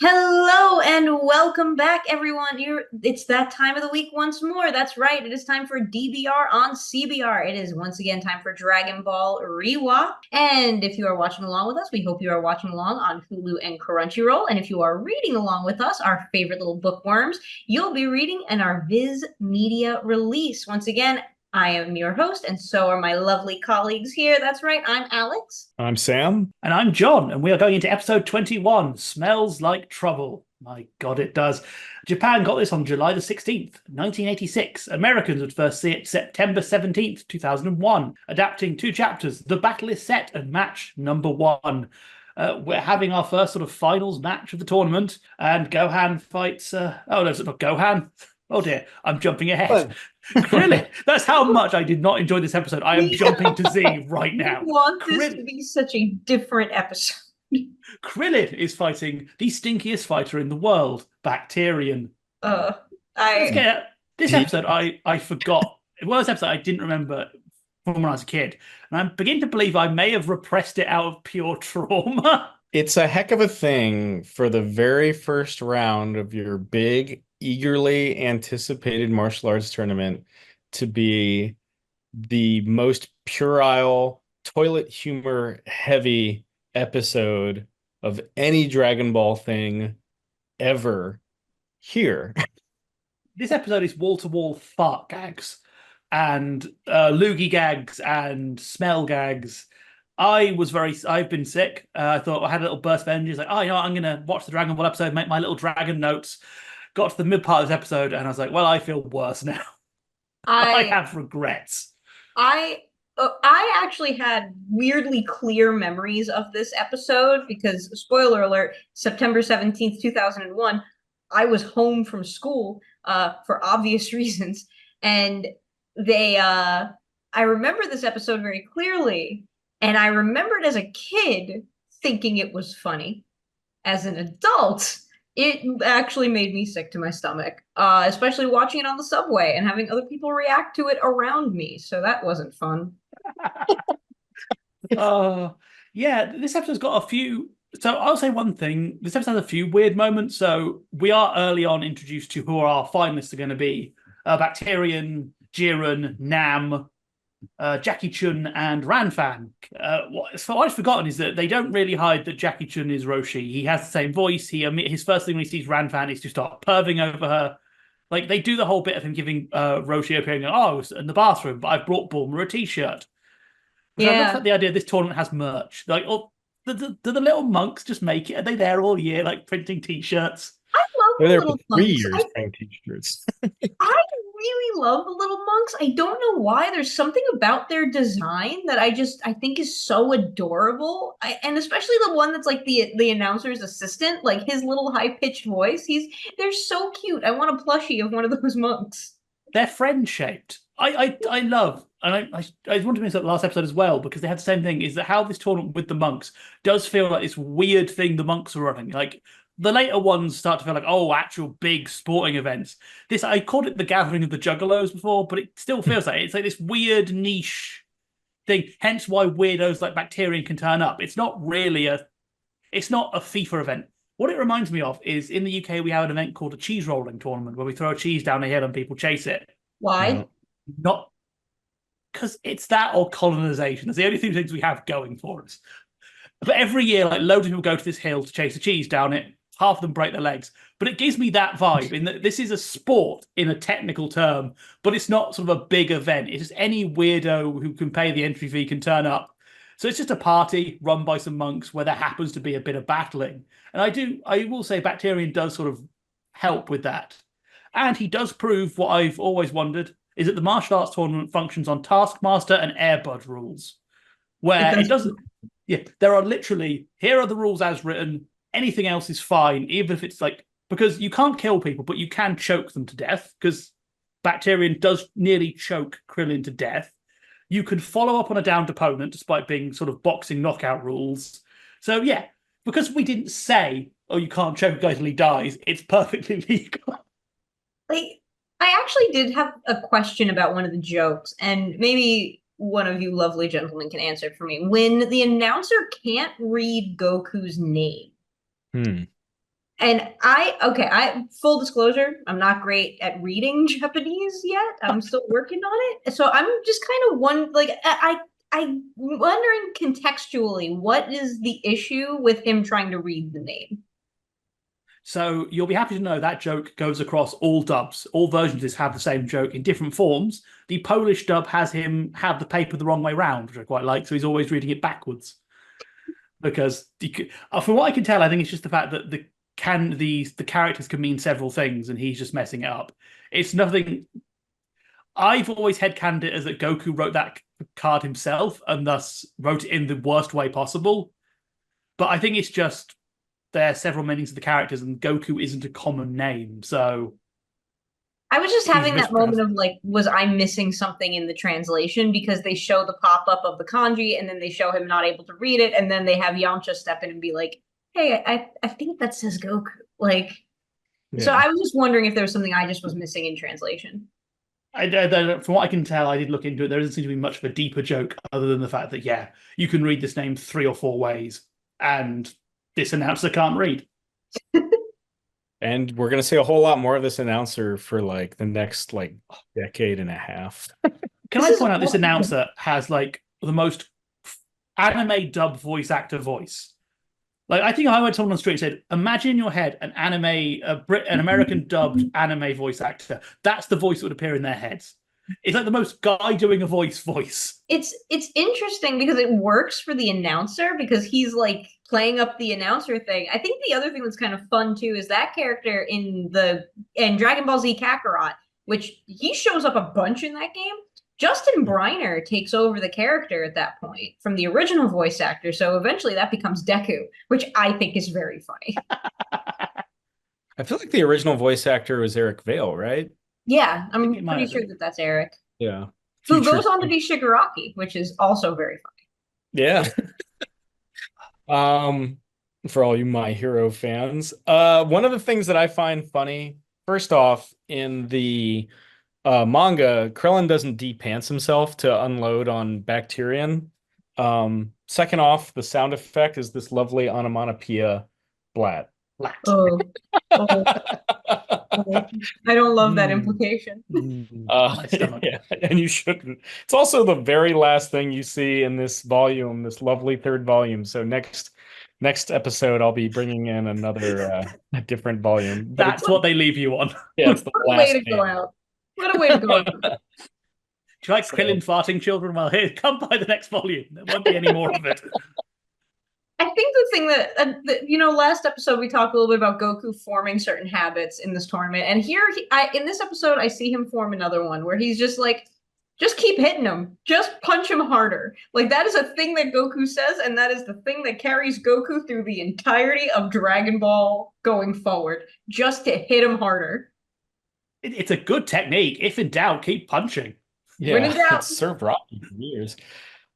Hello and welcome back, everyone. It's that time of the week once more. That's right. It is time for DBR on CBR. It is once again time for Dragon Ball Rewatch. And if you are watching along with us, we hope you are watching along on Hulu and Crunchyroll. And if you are reading along with us, our favorite little bookworms, you'll be reading in our Viz Media release. Once again, I am your host, and so are my lovely colleagues here. That's right, I'm Alyx. I'm Sam. And I'm John, and we are going into episode 21, Smells Like Trouble. My God, it does. Japan got this on July the 16th, 1986. Americans would first see it September 17th, 2001, adapting two chapters, The Battle is Set and Match Number 1. We're having our first sort of finals match of the tournament, and Gohan fights... oh, no, it's not Gohan. Oh dear, I'm jumping ahead. Krillin, that's how much I did not enjoy this episode. I am jumping to Z right now. I want this to be such a different episode. Krillin is fighting the stinkiest fighter in the world, Bacterian. This episode I forgot. It was an episode I didn't remember from when I was a kid. And I'm beginning to believe I may have repressed it out of pure trauma. It's a heck of a thing for the very first round of your big, eagerly anticipated martial arts tournament to be the most puerile, toilet humor heavy episode of any Dragon Ball thing ever here. This episode is wall-to-wall fart gags and loogie gags and smell gags. I've been sick. I thought I had a little burst of energy. Like, oh, you know what? I'm going to watch the Dragon Ball episode, make my little dragon notes. Got to the mid part of this episode, and I was like, well, I feel worse now. I have regrets. I actually had weirdly clear memories of this episode because, spoiler alert, September 17th, 2001, I was home from school for obvious reasons. And I remember this episode very clearly. And I remembered as a kid thinking it was funny. As an adult, it actually made me sick to my stomach, especially watching it on the subway and having other people react to it around me. So that wasn't fun. Yeah, this episode's got a few. So I'll say one thing. This episode has a few weird moments. So we are early on introduced to who our finalists are going to be. Bacterian, Jiren, Nam, Jackie Chun and Ranfan. What I've forgotten is that they don't really hide that Jackie Chun is Roshi. He has the same voice. His first thing when he sees Ranfan is to start perving over her. Like, they do the whole bit of him giving Roshi opinion. Oh, I was in the bathroom, but I brought Bulma a t-shirt. Which I love the idea this tournament has merch. Like, do the little monks just make it? Are they there all year, like printing t-shirts? I love They're the there little for 3 monks. years printing t-shirts. I really love the little monks. I don't know why. There's something about their design that I think is so adorable. And especially the one that's like the announcer's assistant, like his little high-pitched voice. They're so cute. I want a plushie of one of those monks. They're friend-shaped. I love, and I wanted to mention that last episode as well, because they had the same thing, is that how this tournament with the monks does feel like this weird thing the monks are running. Like, the later ones start to feel like, oh, actual big sporting events. I called it the Gathering of the Juggalos before, but it still feels like it's like this weird niche thing. Hence why weirdos like Bacterian can turn up. It's not a FIFA event. What it reminds me of is in the UK we have an event called a cheese rolling tournament where we throw a cheese down a hill and people chase it. Why? Not because it's that or colonization. It's the only two things we have going for us. But every year, like, loads of people go to this hill to chase a cheese down it. Half of them break their legs. But it gives me that vibe in that this is a sport in a technical term, but it's not sort of a big event. It's just any weirdo who can pay the entry fee can turn up. So it's just a party run by some monks where there happens to be a bit of battling. And I will say Bacterian does sort of help with that. And he does prove what I've always wondered, is that the martial arts tournament functions on Taskmaster and Airbud rules. Where it doesn't... Yeah, there are literally, here are the rules as written. Anything else is fine, even if it's like... Because you can't kill people, but you can choke them to death, because Bacterian does nearly choke Krillin to death. You can follow up on a downed opponent, despite being sort of boxing knockout rules. So, yeah, because we didn't say, oh, you can't choke a guy till he dies, it's perfectly legal. Like, I actually did have a question about one of the jokes, and maybe one of you lovely gentlemen can answer it for me. When the announcer can't read Goku's name, And I full disclosure, I'm not great at reading Japanese yet. I'm still working on it. So I'm just kind of I'm wondering contextually, what is the issue with him trying to read the name? So you'll be happy to know that joke goes across all dubs. All versions of this have the same joke in different forms. The Polish dub has him have the paper the wrong way round, which I quite like. So he's always reading it backwards. Because from what I can tell, I think it's just the fact that the characters can mean several things, and he's just messing it up. It's nothing. I've always headcaned it as that Goku wrote that card himself, and thus wrote it in the worst way possible. But I think it's just there are several meanings of the characters, and Goku isn't a common name, so I was just having that moment of like, was I missing something in the translation? Because they show the pop up of the kanji, and then they show him not able to read it, and then they have Yamcha step in and be like, "Hey, I think that says Goku." Like, so I was just wondering if there was something I just was missing in translation. From what I can tell, I did look into it. There doesn't seem to be much of a deeper joke other than the fact that you can read this name 3 or 4 ways, and this announcer can't read. And we're gonna see a whole lot more of this announcer for like the next like decade and a half. Can I point out this announcer has like the most anime dub voice actor voice? Like I think I went to someone on the street and said, "Imagine in your head an American dubbed anime voice actor. That's the voice that would appear in their heads." It's like the most guy doing a voice. It's interesting because it works for the announcer because he's like playing up the announcer thing. I think the other thing that's kind of fun too is that character in Dragon Ball Z Kakarot, which he shows up a bunch in that game. Justin Briner takes over the character at that point from the original voice actor, so eventually that becomes Deku, which I think is very funny. I feel like the original voice actor was Eric Vale, right? Yeah, I'm pretty sure that that's Eric. Yeah. Who goes on to be Shigaraki, which is also very funny. Yeah. For all you My Hero fans. One of the things that I find funny, first off, in the manga, Krillin doesn't de-pants himself to unload on Bacterian. Second off, the sound effect is this lovely onomatopoeia blat. Oh. I don't love that implication. Yeah, and you shouldn't. It's also the very last thing you see in this volume, this lovely 3rd volume. So next episode, I'll be bringing in another a different volume. That's what they leave you on. Yeah, it's the last way to go out. What a way to go out. Do you like Krillin farting children? Well, here, come by the next volume. There won't be any more of it. I think the thing that last episode we talked a little bit about Goku forming certain habits in this tournament, and here in this episode I see him form another one where he's just like, just keep hitting him, just punch him harder. Like that is a thing that Goku says, and that is the thing that carries Goku through the entirety of Dragon Ball going forward, just to hit him harder. It's a good technique. If in doubt, keep punching. Yeah, it's served Rocky for years.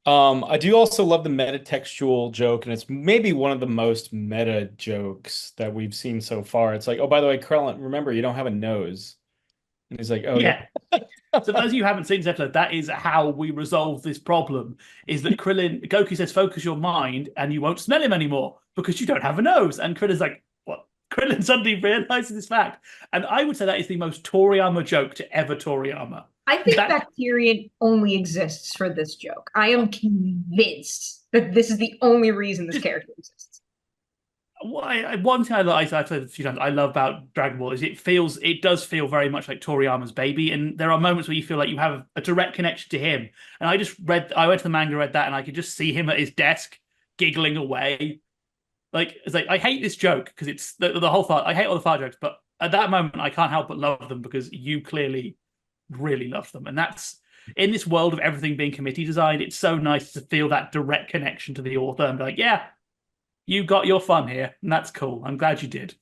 I do also love the metatextual joke, and it's maybe one of the most meta jokes that we've seen so far. It's like, oh, by the way, Krillin, remember, you don't have a nose. And he's like, oh, yeah. So those of you who haven't seen this episode, that is how we resolve this problem, is that Goku says, focus your mind, and you won't smell him anymore because you don't have a nose. And Krillin's like, what? Krillin suddenly realizes this fact. And I would say that is the most Toriyama joke to ever Toriyama. I think Bacterian only exists for this joke. I am convinced that this is the only reason this character exists. One thing I've said a few times I love about Dragon Ball is it does feel very much like Toriyama's baby, and there are moments where you feel like you have a direct connection to him. And I went to the manga, read that, and I could just see him at his desk giggling away. Like it's like I hate this joke because it's the whole thought. I hate all the fart jokes, but at that moment I can't help but love them because you clearly really love them, and that's in this world of everything being committee designed. It's so nice to feel that direct connection to the author and be like, yeah, you got your fun here, and that's cool. I'm glad you did.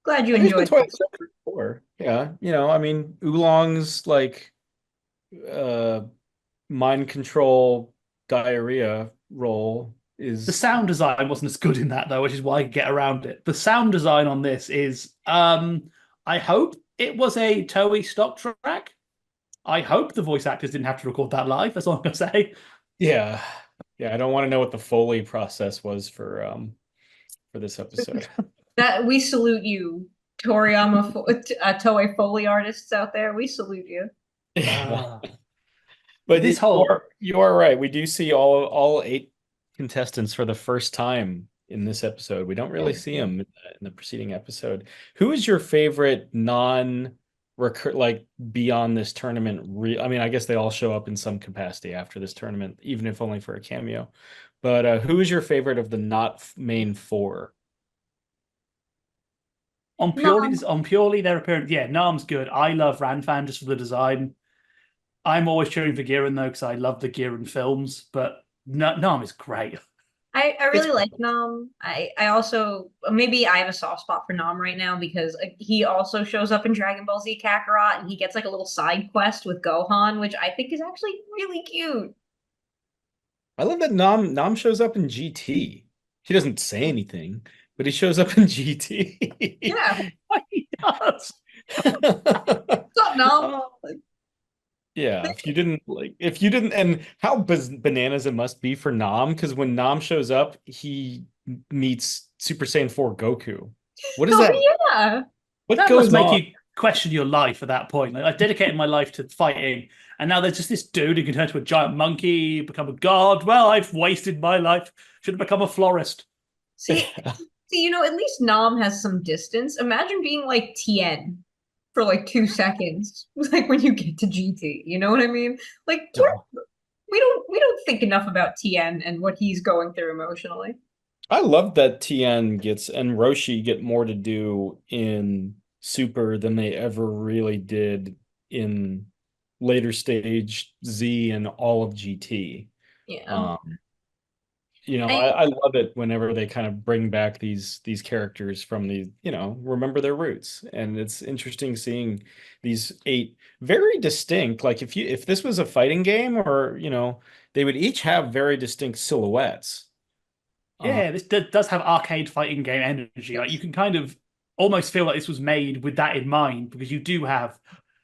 Glad you enjoyed it. Yeah, I mean, Oolong's like mind control diarrhea role is the sound design wasn't as good in that though, which is why I could get around it. The sound design on this is I hope it was a Toei stock track. I hope the voice actors didn't have to record that live. That's all I'm gonna say. Yeah. I don't want to know what the Foley process was for this episode. That we salute you, Toei Foley artists out there. We salute you. Uh, But this whole you are right. We do see all eight contestants for the first time in this episode. We don't really see them in the preceding episode. Who is your favorite non-recur like beyond this tournament? I mean, I guess they all show up in some capacity after this tournament, even if only for a cameo. But who is your favorite of the not main four? No, on purely their appearance, yeah, Nam's good. I love Ranfan just for the design. I'm always cheering for Giran though because I love the Giran films, but Nam is great. I It's really like Nom. I also maybe I have a soft spot for Nom right now because he also shows up in Dragon Ball Z Kakarot and he gets like a little side quest with Gohan, which I think is actually really cute. I love that Nam shows up in GT. He doesn't say anything, but he shows up in GT. Yeah, He does. what's up, Nom? Oh, yeah, if you didn't, and how bananas it must be for Nam, because when Nam shows up, he meets Super Saiyan 4 Goku. What is that? Oh yeah. What That goes must make on? you question your life at that point. Like, I've dedicated my life to fighting, and now there's just this dude who can turn to a giant monkey, become a god. Well, I've wasted my life. Should have become a florist. See, at least Nom has some distance. Imagine being like Tien for like 2 seconds, like when you get to GT. You know what I mean? Like No. we don't think enough about Tien and what he's going through emotionally. I love that Tien gets and Roshi get more to do in Super than they ever really did in later stage Z and all of GT. Yeah. Um, you know, I, I love it whenever they kind of bring back these characters from the, remember their roots. And it's interesting seeing these eight very distinct, like if this was a fighting game or, they would each have very distinct silhouettes. Uh, Yeah, this does have arcade fighting game energy. Like you yes. can kind of almost feel like this was made with that in mind because you do have,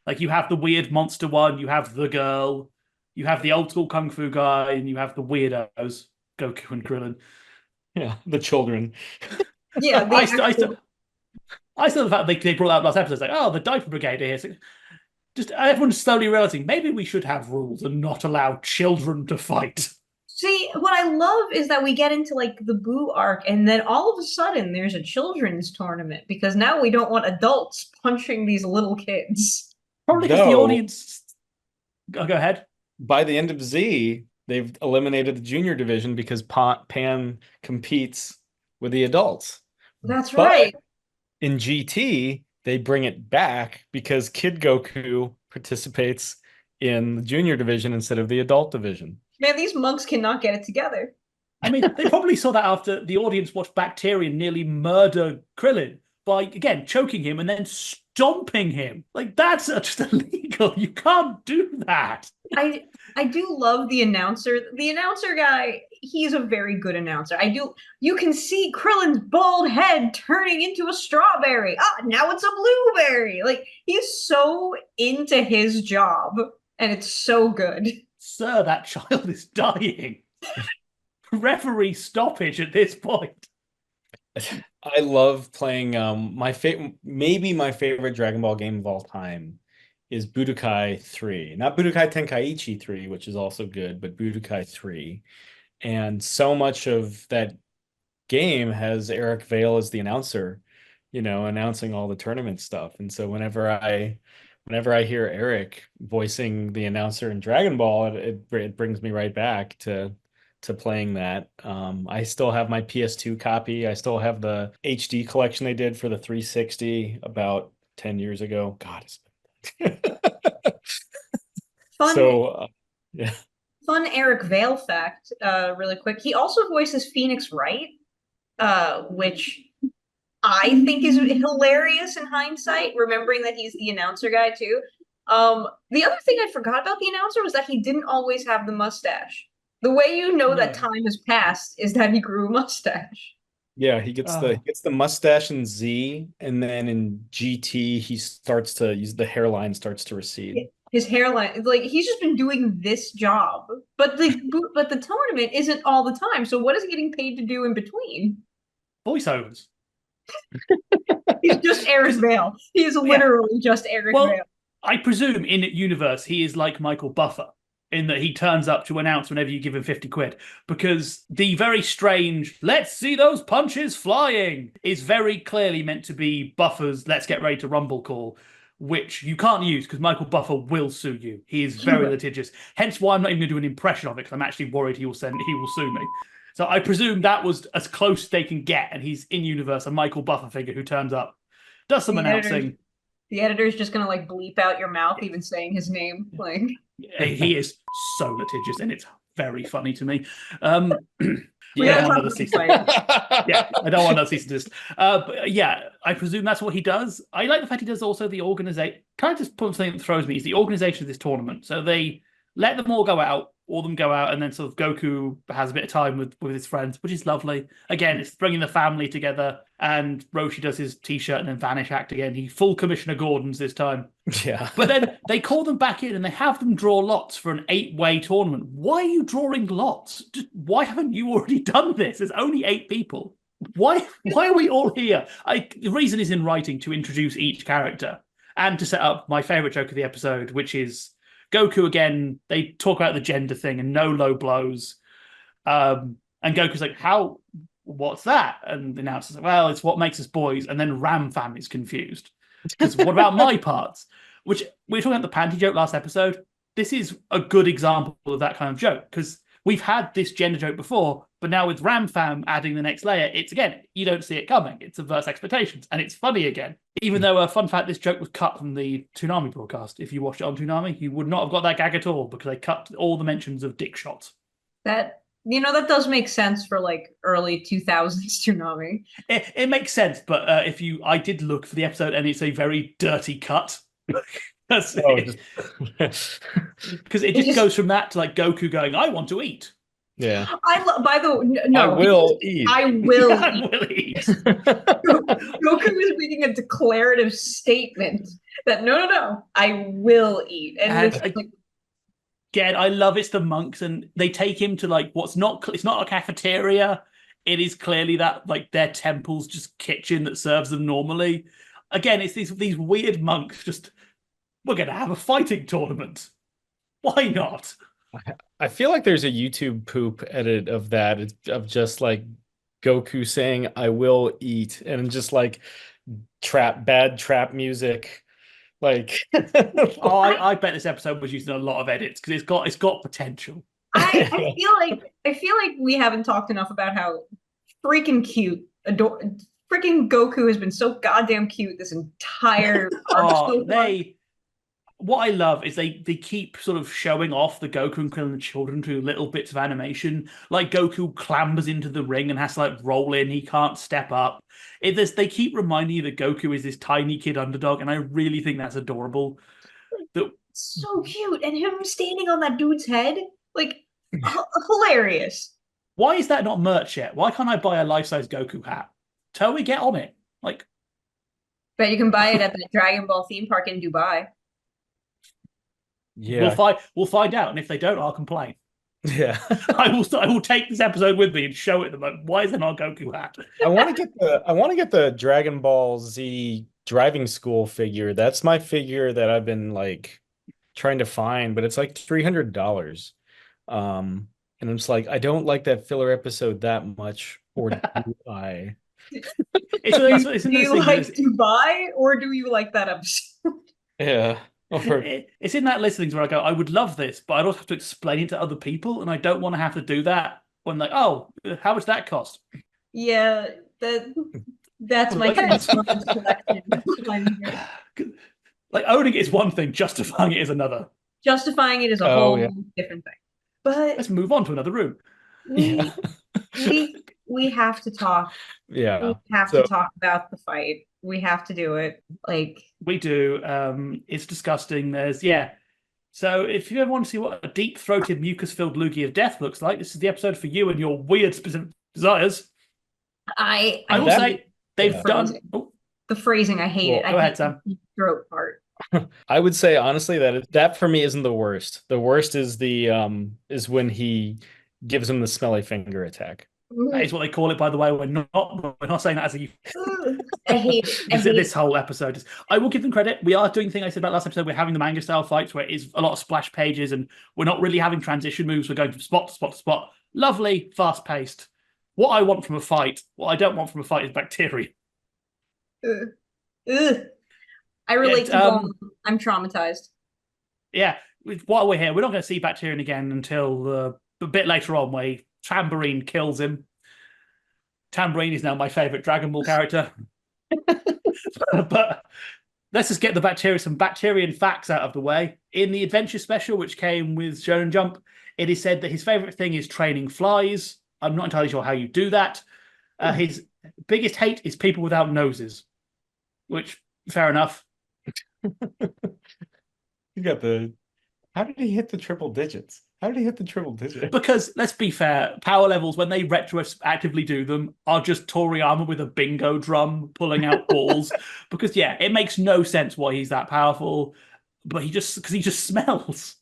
like, you have the weird monster one, you have the girl, you have the old school kung fu guy, and you have the weirdos, Goku and Krillin. Yeah, the children. yeah, the I still, I still, actual I still the fact they brought out last episode. It's like, oh, the diaper brigade are here. So just everyone's slowly realizing maybe we should have rules and not allow children to fight. See, what I love is that we get into like the Boo arc, and then all of a sudden there's a children's tournament because now we don't want adults punching these little kids. Probably because the Though audience. Oh, go ahead. by the end of Z, they've eliminated the junior division because Pan competes with the adults. That's But right. in GT, they bring it back because Kid Goku participates in the junior division instead of the adult division. Man, these monks cannot get it together. I mean, they probably saw that after the audience watched Bacterian nearly murder Krillin by, again, choking him and then stomping him. Like, that's just illegal. You can't do that. I do love the announcer. The announcer guy, he's a very good announcer. You can see Krillin's bald head turning into a strawberry. Ah, now it's a blueberry. Like he's so into his job and it's so good. Sir, that child is dying. Referee stoppage at this point. I love playing maybe my favorite Dragon Ball game of all time is Budokai 3. Not Budokai Tenkaichi 3, which is also good, but Budokai 3. And so much of that game has Eric Vale as the announcer, announcing all the tournament stuff. And so whenever I hear Eric voicing the announcer in Dragon Ball, it brings me right back to playing that. I still have my PS2 copy. I still have the HD collection they did for the 360 about 10 years ago. God, Fun yeah. fun Eric Vale fact, really quick. He also voices Phoenix Wright, which I think is hilarious in hindsight, remembering that he's the announcer guy too. The other thing I forgot about the announcer was that he didn't always have the mustache. The way you know that No. time has passed is that he grew a mustache. Yeah, he gets the mustache in Z, and then in GT the hairline starts to recede. His hairline, like he's just been doing this job, but the tournament isn't all the time. So what is he getting paid to do in between? Voiceovers. He's just Eric Vale. He is literally just Eric Vale. I presume in universe he is like Michael Buffer in that he turns up to announce whenever you give him 50 quid, because the very strange "let's see those punches flying" is very clearly meant to be Buffer's "let's get ready to rumble" call, which you can't use because Michael Buffer will sue you. He is very litigious. Hence why I'm not even going to do an impression of it, because I'm actually worried he will sue me. So I presume that was as close as they can get, and he's in universe a Michael Buffer figure who turns up, does some announcing. The editor's just gonna like bleep out your mouth even saying his name. Like, he is so litigious, and it's very funny to me. Yeah, I don't want another cease and desist. But yeah, I presume that's what he does. I like the fact he does also the organization. Can I just put something that throws me? Is the organization of this tournament. So they let them all go out, and then sort of Goku has a bit of time with his friends, which is lovely. Again, it's bringing the family together, and Roshi does his t-shirt and then Vanish act again. He full Commissioner Gordon's this time. Yeah. But then they call them back in and they have them draw lots for an 8-way tournament. Why are you drawing lots? Why haven't you already done this? There's only 8 people. Why are we all here? The reason is in writing to introduce each character and to set up my favorite joke of the episode, which is Goku again. They talk about the gender thing and no low blows. And Goku's like, what's that? And the announcer's like, well, it's what makes us boys. And then Ram Fam is confused. Because what about my parts? Which we were talking about the panty joke last episode. This is a good example of that kind of joke, because we've had this gender joke before, but now with Ram Fam adding the next layer, it's again, you don't see it coming. It subverts expectations, and it's funny again. Even though, fun fact, this joke was cut from the Toonami broadcast. If you watched it on Toonami, you would not have got that gag at all, because they cut all the mentions of dick shots. That does make sense for like early 2000s Toonami. It makes sense, but I did look for the episode, and it's a very dirty cut. Because it just goes from that to like Goku going, "I want to eat." Yeah. By the way, no, I will eat. I will eat. Goku is making a declarative statement that no, I will eat, and again, I love it's the monks, and they take him to like it's not a cafeteria. It is clearly that like their temple's just kitchen that serves them normally. Again, it's these weird monks just, we're going to have a fighting tournament. Why not? I feel like there's a YouTube poop edit of that, of just like Goku saying, "I will eat," and just like bad trap music. Like, I bet this episode was using a lot of edits because it's got potential. I feel like we haven't talked enough about how freaking cute, freaking Goku has been so goddamn cute this entire arc. What I love is they keep sort of showing off the Goku and Krillin children through little bits of animation. Like Goku clambers into the ring and has to like roll in. He can't step up. They keep reminding you that Goku is this tiny kid underdog, and I really think that's adorable. So cute. And him standing on that dude's head, like, hilarious. Why is that not merch yet? Why can't I buy a life-size Goku hat? Toei, get on it. Like, bet you can buy it at the Dragon Ball theme park in Dubai. Yeah, we'll find out, and if they don't, I'll complain. Yeah, I will take this episode with me and show it them. Like, why is there not a Goku hat? I want to get the Dragon Ball Z driving school figure. That's my figure that I've been like trying to find, but it's like $300. And I'm just like, I don't like that filler episode that much, or do I? Do you like Dubai, or do you like that episode? Yeah. It's in that list of things where I go, I would love this, but I'd also have to explain it to other people, and I don't want to have to do that when like, oh, how much that cost? Yeah, that's my collection. Like, owning it is one thing, justifying it is another. Justifying it is a whole different thing. But let's move on to another room. We have to talk. Yeah, we have to talk about the fight. We have to do it. Like, we do. It's disgusting. So if you ever want to see what a deep-throated, mucus-filled loogie of death looks like, this is the episode for you and your weird specific desires. I will say they've done the phrasing. I hate it. Go ahead, Sam. The throat part. I would say honestly that for me isn't the worst. The worst is is when he gives him the smelly finger attack. That is what they call it, by the way. We're not saying that as a I hate it. I hate this it. whole episode is. I will give them credit. We are doing the thing I said about last episode. We're having the manga style fights where it is a lot of splash pages, and we're not really having transition moves. We're going from spot to spot to spot. Lovely, fast paced. What I want from a fight, what I don't want from a fight is bacteria. Ugh. Ugh. I relate to Bone. I'm traumatized. Yeah, while we're here, we're not going to see Bacterian again until a bit later on, where Tambourine kills him. Tambourine is now my favorite Dragon Ball character. But let's just get some Bacterian facts out of the way. In the Adventure Special, which came with Shonen Jump, it is said that his favorite thing is training flies. I'm not entirely sure how you do that. His biggest hate is people without noses, which, fair enough. You got the. How did he hit the triple digits? How did he hit the triple digits? Because let's be fair, power levels when they retroactively do them are just Toriyama with a bingo drum pulling out balls. Because yeah, it makes no sense why he's that powerful, but he just smells.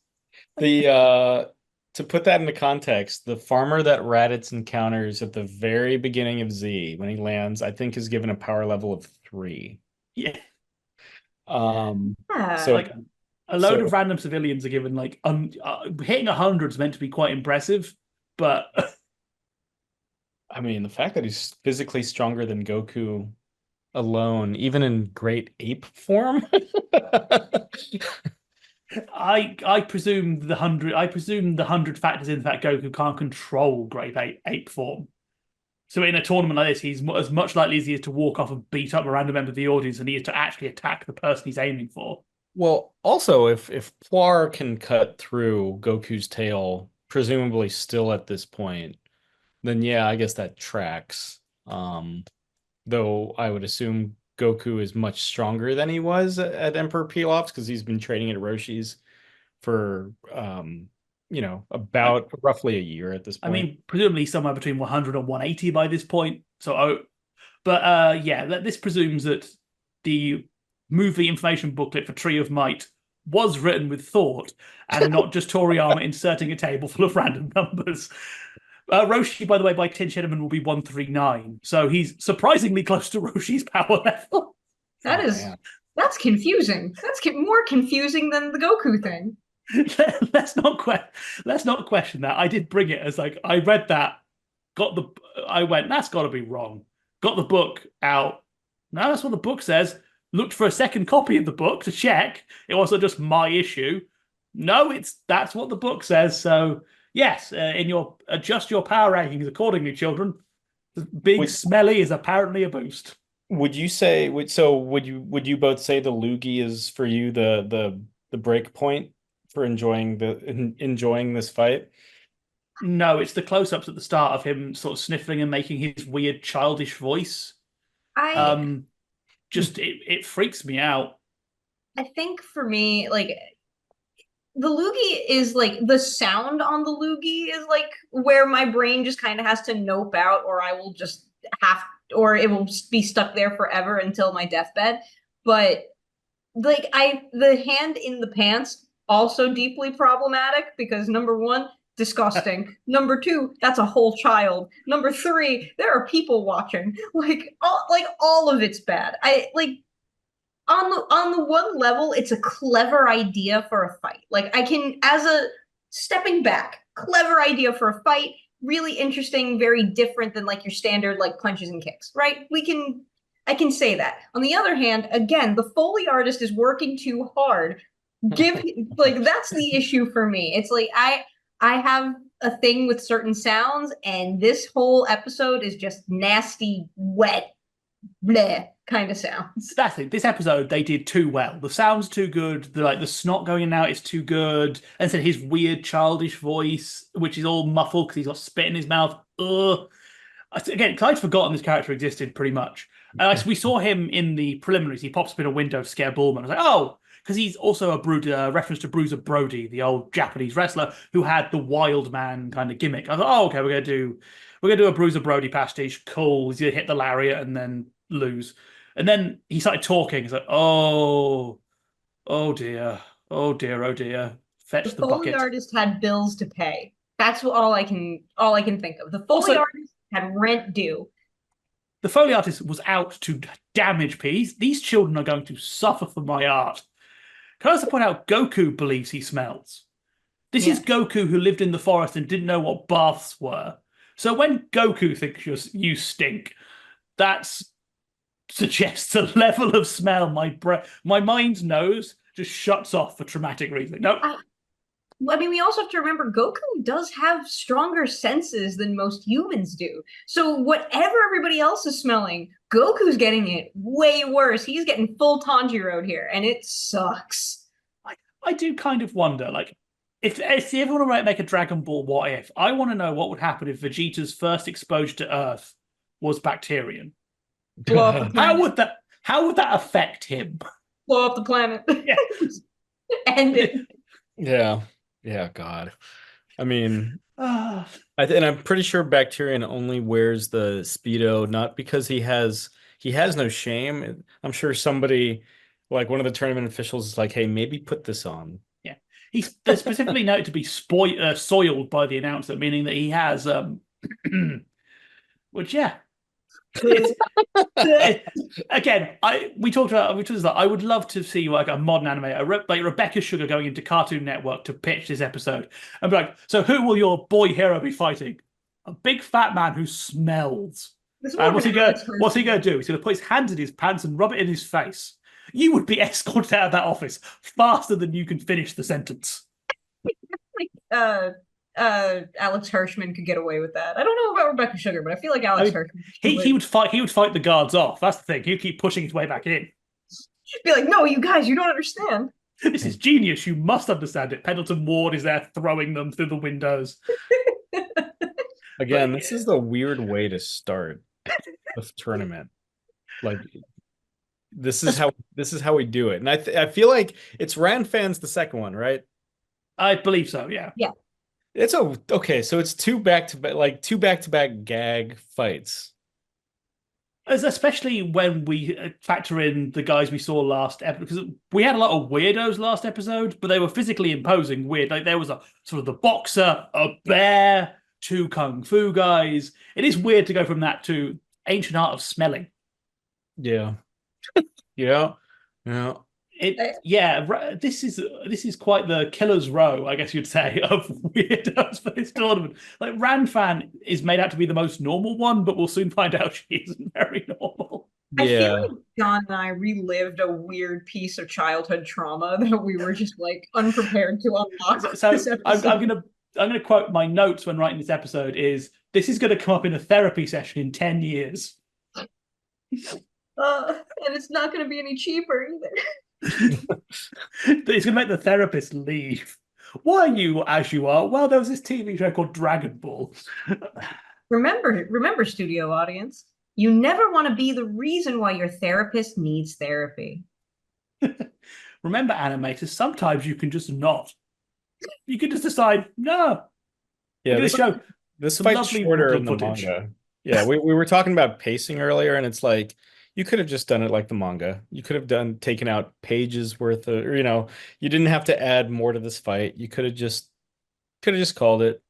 To put that into context, the farmer that Raditz encounters at the very beginning of Z when he lands, I think is given a power level of 3. Yeah. So like a load of random civilians are given like hitting 100 is meant to be quite impressive, but I mean the fact that he's physically stronger than Goku alone, even in great ape form. I presume the 100 factors in the fact Goku can't control great ape form. So in a tournament like this, he's as much likely as he is to walk off and beat up a random member of the audience than he is to actually attack the person he's aiming for. Well, also, if Poir can cut through Goku's tail, presumably still at this point, then yeah, I guess that tracks. Though I would assume Goku is much stronger than he was at Emperor Pilaf's because he's been training at Roshi's for about roughly a year at this point. I mean, presumably somewhere between 100 and 180 by this point. Yeah, this presumes that the movie information booklet for Tree of Might was written with thought and not just Toriyama inserting a table full of random numbers. Roshi, by the way, by Tin Shinneman will be 139, so he's surprisingly close to Roshi's power level. That's confusing. That's more confusing than the Goku thing. Let's not question that. I did bring it as like I read that, I went, that's got to be wrong. Got the book out. No, that's what the book says. Looked for a second copy of the book to check. It wasn't just my issue. No, that's what the book says. So yes, adjust your power rankings accordingly, children. Big Smelly is apparently a boost. Would you both say the Loogie is for you the break point for enjoying this fight? No, it's the close-ups at the start of him sort of sniffling and making his weird childish voice. It freaks me out. I think for me, like the Loogie is like the sound on the Loogie is like where my brain just kind of has to nope out, or I will just or it will be stuck there forever until my deathbed. But like the hand in the pants also deeply problematic because number one, disgusting. Number two, that's a whole child. Number three, there are people watching. All of it's bad. On the one level, it's a clever idea for a fight. Like stepping back, clever idea for a fight, really interesting, very different than like your standard like punches and kicks, right? I can say that. On the other hand, again, the Foley artist is working too hard. That's the issue for me. It's like I have a thing with certain sounds, and this whole episode is just nasty, wet, bleh kind of sounds. That's it. This episode they did too well. The sound's too good. The snot going in and out is too good. And so his weird childish voice, which is all muffled because he's got spit in his mouth. Ugh. Again, I'd forgotten this character existed pretty much. We saw him in the preliminaries. He pops up in a window to scare Bullman. I was like, oh, because he's also a reference to Bruiser Brody, the old Japanese wrestler who had the wild man kind of gimmick. I thought, oh, okay, we're gonna do a Bruiser Brody pastiche. Cool. He's gonna hit the lariat and then lose. And then he started talking. He's like, oh dear, oh dear. Fetch the bucket. The Foley artist had bills to pay. That's all I can think of. The Foley artist had rent due. The Foley artist was out to damage peas. These children are going to suffer for my art. Can I also point out Goku believes he smells? This is Goku who lived in the forest and didn't know what baths were. So when Goku thinks you stink, that suggests a level of smell my mind knows just shuts off for traumatic reason. No. I mean, we also have to remember Goku does have stronger senses than most humans do. So whatever everybody else is smelling, Goku's getting it way worse. He's getting full Tanjiro here, and it sucks. I do kind of wonder, like, if you ever want to make a Dragon Ball what if, I want to know what would happen if Vegeta's first exposure to Earth was Bacterian. Blow up the planet. How would that affect him? Blow up the planet. Yeah. End it. Yeah, God. I mean, and I'm pretty sure Bacterian only wears the Speedo not because he has no shame. I'm sure somebody, like one of the tournament officials, is like, "Hey, maybe put this on." Yeah, he's specifically noted to be soiled by the announcer, meaning that he has which again, we talked about that. I would love to see like a modern anime, like Rebecca Sugar going into Cartoon Network to pitch this episode and be like, "So who will your boy hero be fighting? A big fat man who smells." And what's he going to do? He's going to put his hands in his pants and rub it in his face. You would be escorted out of that office faster than you can finish the sentence. Alex Hirschman could get away with that. I don't know about Rebecca Sugar, but I feel like Hirschman. He would fight the guards off. That's the thing. He'd keep pushing his way back in. Be like, "No, you guys, you don't understand. This is genius. You must understand it." Pendleton Ward is there throwing them through the windows. Again, this is the weird way to start the tournament. Like, this is how we do it, and I feel like it's Ran Fans the second one, right? I believe so. Yeah. Yeah. It's okay. So it's two back-to-back gag fights. Especially when we factor in the guys we saw last episode, because we had a lot of weirdos last episode, but they were physically imposing weird. Like there was a sort of the boxer, a bear, two kung fu guys. It is weird to go from that to ancient art of smelling. Yeah. Yeah. This is quite the killer's row, I guess you'd say, of weirdos for this tournament. Like Ran Fan is made out to be the most normal one, but we'll soon find out she isn't very normal. I feel like John and I relived a weird piece of childhood trauma that we were just like unprepared to unlock. So I'm gonna quote my notes when writing this episode: this is gonna come up in a therapy session in 10 years. And it's not gonna be any cheaper either. He's gonna make the therapist leave. Why are you as you are? Well, there was this TV show called Dragon Ball. Remember, studio audience, you never want to be the reason why your therapist needs therapy. Remember, animators, sometimes you can just not. You can just decide, no. Yeah, this fight's shorter in the manga. Yeah, we were talking about pacing earlier, and it's like, you could have just done it like the manga. You could have taken out pages worth of, you didn't have to add more to this fight. You could have just called it.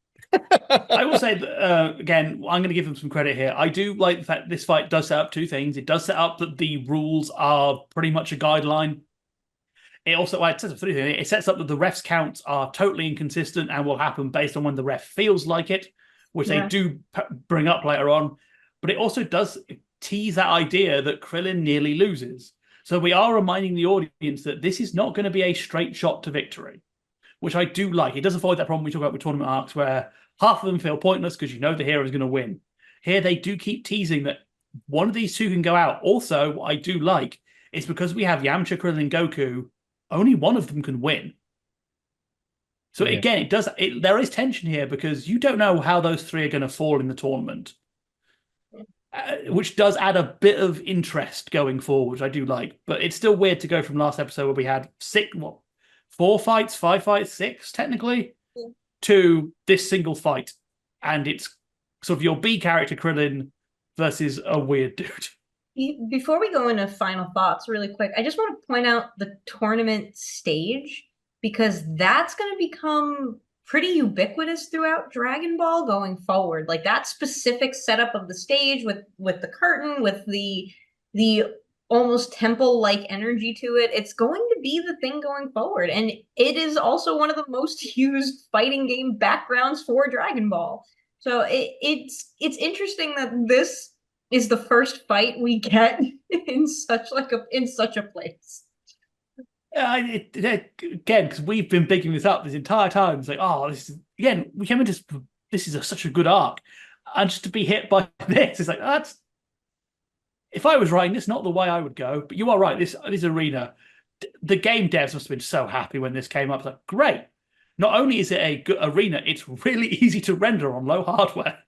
I will say that, again, I'm going to give them some credit here. I do like the fact this fight does set up two things. It does set up that the rules are pretty much a guideline. It also, it sets up three things. It sets up that the refs' counts are totally inconsistent and will happen based on when the ref feels like it, which they do bring up later on. But it also does tease that idea that Krillin nearly loses. So we are reminding the audience that this is not going to be a straight shot to victory, which I do like. It does avoid that problem we talk about with tournament arcs where half of them feel pointless because the hero is going to win. Here they do keep teasing that one of these two can go out. Also, what I do like is because we have Yamcha, Krillin, and Goku, only one of them can win. So again, there is tension here because you don't know how those three are going to fall in the tournament. Which does add a bit of interest going forward, which I do like. But it's still weird to go from last episode where we had 5 fights, 6 technically, to this single fight. And it's sort of your B character Krillin versus a weird dude. Before we go into final thoughts really quick, I just want to point out the tournament stage because that's going to become pretty ubiquitous throughout Dragon Ball going forward. Like that specific setup of the stage with the curtain, with the almost temple-like energy to it, it's going to be the thing going forward. And it is also one of the most used fighting game backgrounds for Dragon Ball. So it's interesting that this is the first fight we get in such a place. Again, because we've been bigging this up this entire time. It's like, oh, this is again, we came into this is such a good arc, and just to be hit by this, it's like that's. If I was writing this, not the way I would go. But you are right. This arena, the game devs must have been so happy when this came up. It's like, great. Not only is it a good arena, it's really easy to render on low hardware.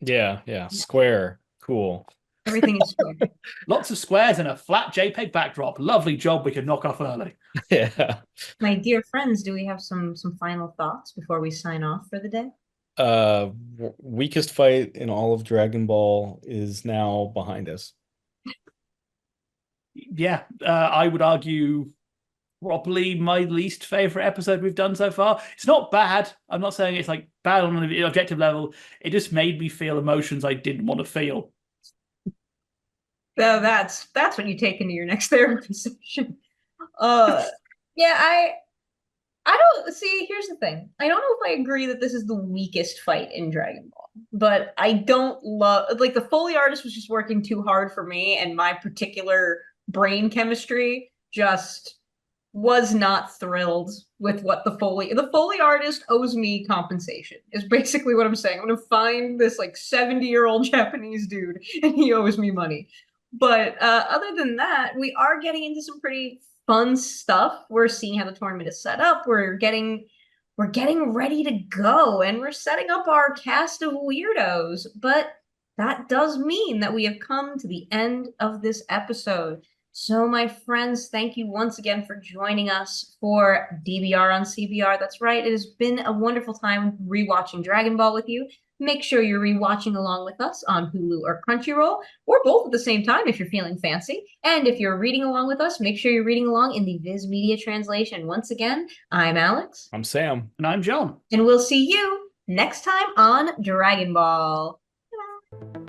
Yeah. Square. Cool. Everything is square. Lots of squares and a flat JPEG backdrop. Lovely job we could knock off early. Yeah. My dear friends, do we have some final thoughts before we sign off for the day? Weakest fight in all of Dragon Ball is now behind us. Yeah, I would argue probably my least favorite episode we've done so far. It's not bad. I'm not saying it's like bad on an objective level. It just made me feel emotions I didn't want to feel. So that's what you take into your next therapy session. Yeah, I don't see. Here's the thing. I don't know if I agree that this is the weakest fight in Dragon Ball, but I don't love like the Foley artist was just working too hard for me, and my particular brain chemistry just was not thrilled with what the Foley artist owes me compensation is basically what I'm saying. I'm gonna find this like 70-year-old Japanese dude and he owes me money. But other than that, we are getting into some pretty fun stuff. We're seeing how the tournament is set up. We're getting ready to go, and we're setting up our cast of weirdos. But that does mean that we have come to the end of this episode. So, my friends, thank you once again for joining us for DBR on CBR. That's right. It has been a wonderful time rewatching Dragon Ball with you. Make sure you're rewatching along with us on Hulu or Crunchyroll, or both at the same time if you're feeling fancy. And if you're reading along with us, make sure you're reading along in the Viz Media translation. Once again, I'm Alyx. I'm Sam. And I'm John. And we'll see you next time on Dragon Ball. Ta-da.